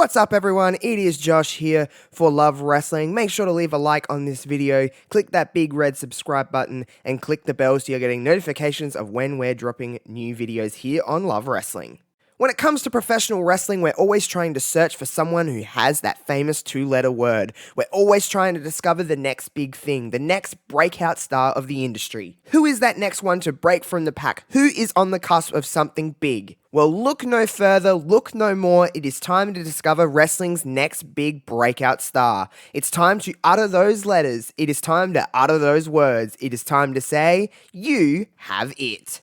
What's up everyone, it is Josh here for Love Wrestling. Make sure to leave a like on this video, click that big red subscribe button, and click the bell so you're getting notifications of when we're dropping new videos here on Love Wrestling. When it comes to professional wrestling, we're always trying to search for someone who has that famous two-letter word. We're always trying to discover the next big thing, the next breakout star of the industry. Who is that next one to break from the pack? Who is on the cusp of something big? Well, look no further, look no more. It is time to discover wrestling's next big breakout star. It's time to utter those letters. It is time to utter those words. It is time to say, you have it.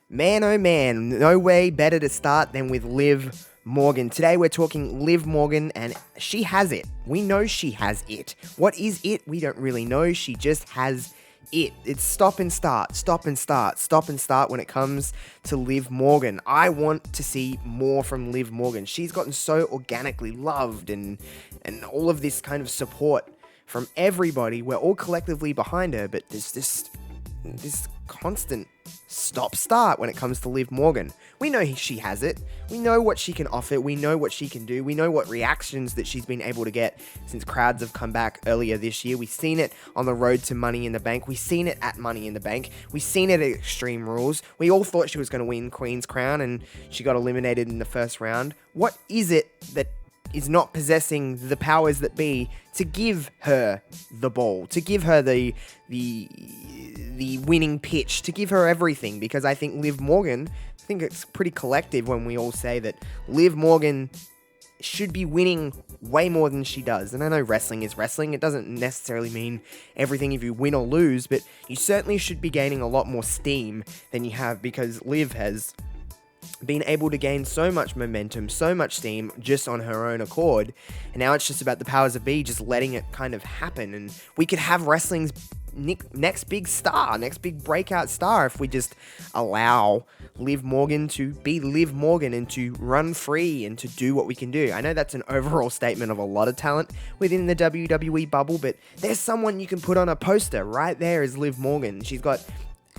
Man, oh man, no way better to start than with Liv Morgan. Today we're talking Liv Morgan, and she has it. We know she has it. What is it? We don't really know. She just has it. It's stop and start, stop and start, stop and start when it comes to Liv Morgan. I want to see more from Liv Morgan. She's gotten so organically loved and all of this kind of support from everybody. We're all collectively behind her, but there's this constant stop-start when it comes to Liv Morgan. We know she has it. We know what she can offer. We know what she can do. We know what reactions that she's been able to get since crowds have come back earlier this year. We've seen it on the road to Money in the Bank. We've seen it at Money in the Bank. We've seen it at Extreme Rules. We all thought she was going to win Queen's Crown, and she got eliminated in the first round. What is it that is not possessing the powers that be to give her the ball, to give her the winning pitch, to give her everything? Because I think Liv Morgan, I think it's pretty collective when we all say that Liv Morgan should be winning way more than she does. And I know wrestling is wrestling. It doesn't necessarily mean everything if you win or lose, but you certainly should be gaining a lot more steam than you have, because Liv has been able to gain so much momentum, so much steam just on her own accord, and now it's just about the powers that be just letting it kind of happen, and we could have wrestling's next big star, next big breakout star, if we just allow Liv Morgan to be Liv Morgan and to run free and to do what we can do. I know that's an overall statement of a lot of talent within the WWE bubble, but there's someone you can put on a poster. Right there is Liv Morgan. She's got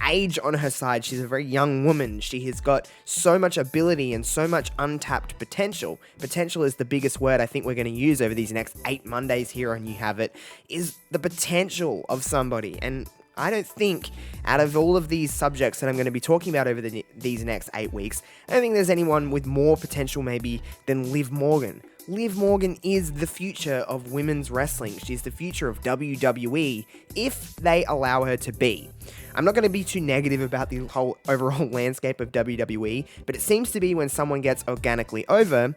age on her side. She's a very young woman. She has got so much ability and so much untapped potential. Potential is the biggest word I think we're going to use over these next 8 Mondays here on You Have It, is the potential of somebody. And I don't think, out of all of these subjects that I'm going to be talking about over these next 8 weeks, I don't think there's anyone with more potential maybe than Liv Morgan. Liv Morgan is the future of women's wrestling. She's the future of WWE if they allow her to be. I'm not going to be too negative about the whole overall landscape of WWE, but it seems to be when someone gets organically over,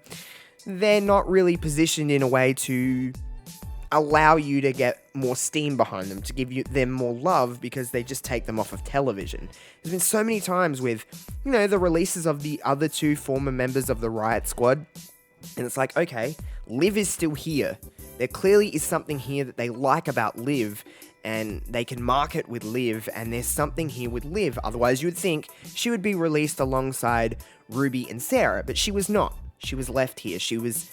they're not really positioned in a way to allow you to get more steam behind them, to give them more love, because they just take them off of television. There's been so many times with, the releases of the other 2 former members of the Riot Squad, and it's like, okay, Liv is still here. There clearly is something here that they like about Liv, and they can market with Liv, and there's something here with Liv. Otherwise, you would think she would be released alongside Ruby and Sarah, but she was not. She was left here. She was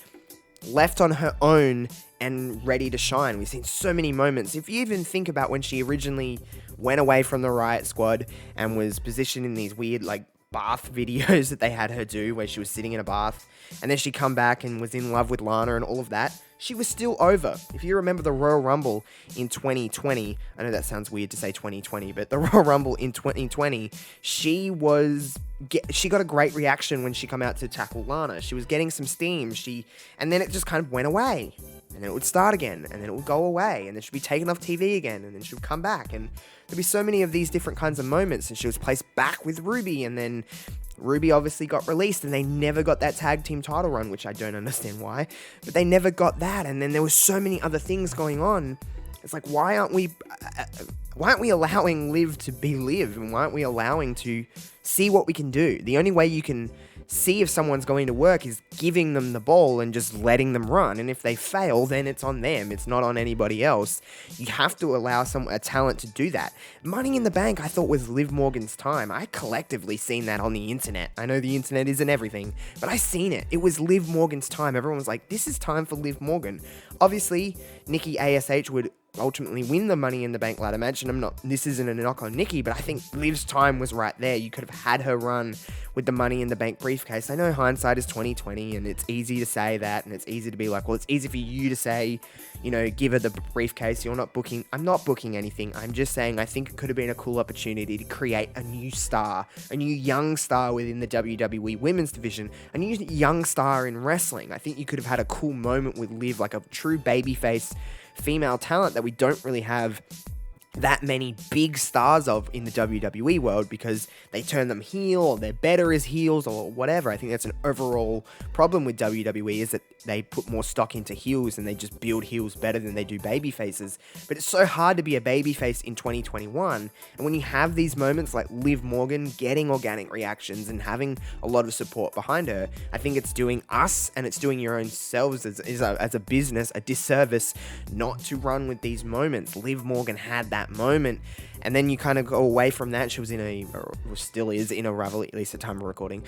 left on her own and ready to shine. We've seen so many moments. If you even think about when she originally went away from the Riot Squad and was positioned in these weird, bath videos that they had her do, where she was sitting in a bath, and then she come back and was in love with Lana and all of that, she was still over. If you remember the Royal Rumble in 2020, I know that sounds weird to say 2020, but the Royal Rumble in 2020, she got a great reaction when she come out to tackle Lana. She was getting some steam, and then it just kind of went away. And then it would start again, and then it would go away, and then she'd be taken off TV again, and then she would come back, and there'd be so many of these different kinds of moments, and she was placed back with Ruby, and then Ruby obviously got released, and they never got that tag team title run, which I don't understand why, but they never got that, and then there was so many other things going on. It's like, why aren't we allowing Liv to be Liv, and why aren't we allowing to see what we can do? The only way you can see if someone's going to work is giving them the ball and just letting them run. And if they fail, then it's on them. It's not on anybody else. You have to allow a talent to do that. Money in the Bank, I thought, was Liv Morgan's time. I collectively seen that on the internet. I know the internet isn't everything, but I seen it. It was Liv Morgan's time. Everyone was like, this is time for Liv Morgan. Obviously, Nikki ASH would ultimately win the Money in the Bank ladder match, and this isn't a knock on Nikki, but I think Liv's time was right there. You could have had her run with the Money in the Bank briefcase. I know hindsight is 2020, and it's easy to say that, and it's easy to be like, well, it's easy for you to say, give her the briefcase. I'm not booking anything. I'm just saying I think it could have been a cool opportunity to create a new star, a new young star within the WWE women's division, a new young star in wrestling. I think you could have had a cool moment with Liv, like a true babyface female talent that we don't really have that many big stars of in the WWE world, because they turn them heel, or they're better as heels, or whatever. I think that's an overall problem with WWE, is that they put more stock into heels and they just build heels better than they do baby faces. But it's so hard to be a baby face in 2021. And when you have these moments like Liv Morgan getting organic reactions and having a lot of support behind her, I think it's doing us and it's doing your own selves as a business a disservice not to run with these moments. Liv Morgan had that moment, and then you kind of go away from that. She was still is in a rivalry, at least at time of recording,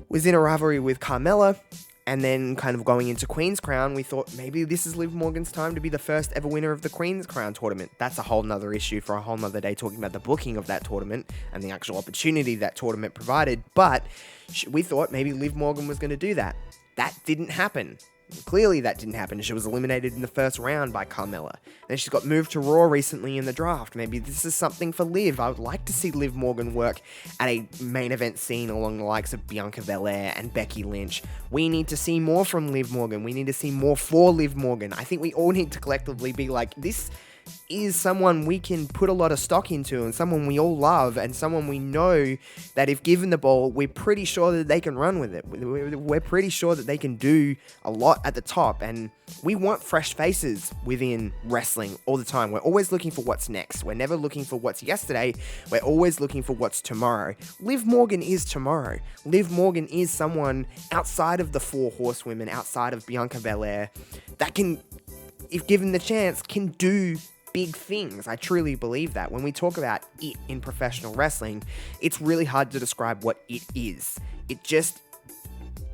was in a rivalry with Carmella, and then kind of going into Queen's Crown, we thought maybe this is Liv Morgan's time to be the first ever winner of the Queen's Crown tournament. That's a whole nother issue for a whole nother day, talking about the booking of that tournament and the actual opportunity that tournament provided, but we thought maybe Liv Morgan was going to do that. That didn't happen. Clearly that didn't happen. She was eliminated in the first round by Carmella. Then she's got moved to Raw recently in the draft. Maybe this is something for Liv. I would like to see Liv Morgan work at a main event scene along the likes of Bianca Belair and Becky Lynch. We need to see more from Liv Morgan. We need to see more for Liv Morgan. I think we all need to collectively be like, this is someone we can put a lot of stock into, and someone we all love, and someone we know that if given the ball, we're pretty sure that they can run with it. We're pretty sure that they can do a lot at the top, and we want fresh faces within wrestling all the time. We're always looking for what's next. We're never looking for what's yesterday. We're always looking for what's tomorrow. Liv Morgan is tomorrow. Liv Morgan is someone outside of the four horsewomen, outside of Bianca Belair, that can, if given the chance, can do big things. I truly believe that. When we talk about it in professional wrestling, it's really hard to describe what it is. It just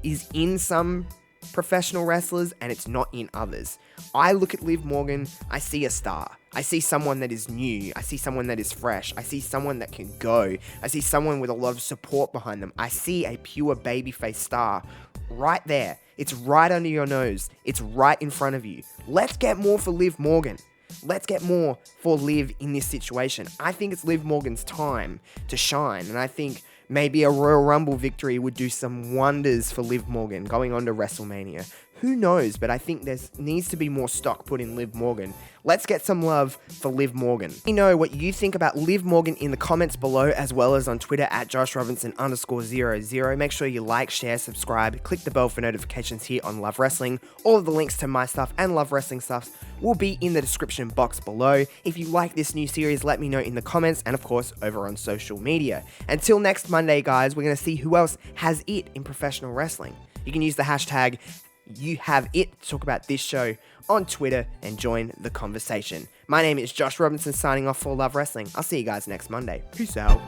is in some professional wrestlers and it's not in others. I look at Liv Morgan, I see a star. I see someone that is new. I see someone that is fresh. I see someone that can go. I see someone with a lot of support behind them. I see a pure babyface star right there. It's right under your nose. It's right in front of you. Let's get more for Liv Morgan. Let's get more for Liv in this situation. I think it's Liv Morgan's time to shine, and I think maybe a Royal Rumble victory would do some wonders for Liv Morgan going on to WrestleMania. Who knows, but I think there needs to be more stock put in Liv Morgan. Let's get some love for Liv Morgan. Let me know what you think about Liv Morgan in the comments below, as well as on Twitter at JoshRobinson_00. Make sure you like, share, subscribe, click the bell for notifications here on Love Wrestling. All of the links to my stuff and Love Wrestling stuff will be in the description box below. If you like this new series, let me know in the comments, and of course over on social media. Until next Monday, guys, we're going to see who else has it in professional wrestling. You can use the hashtag #YouHaveIt to talk about this show on Twitter and join the conversation. My name is Josh Robinson, signing off for Love Wrestling. I'll see you guys next Monday. Peace out.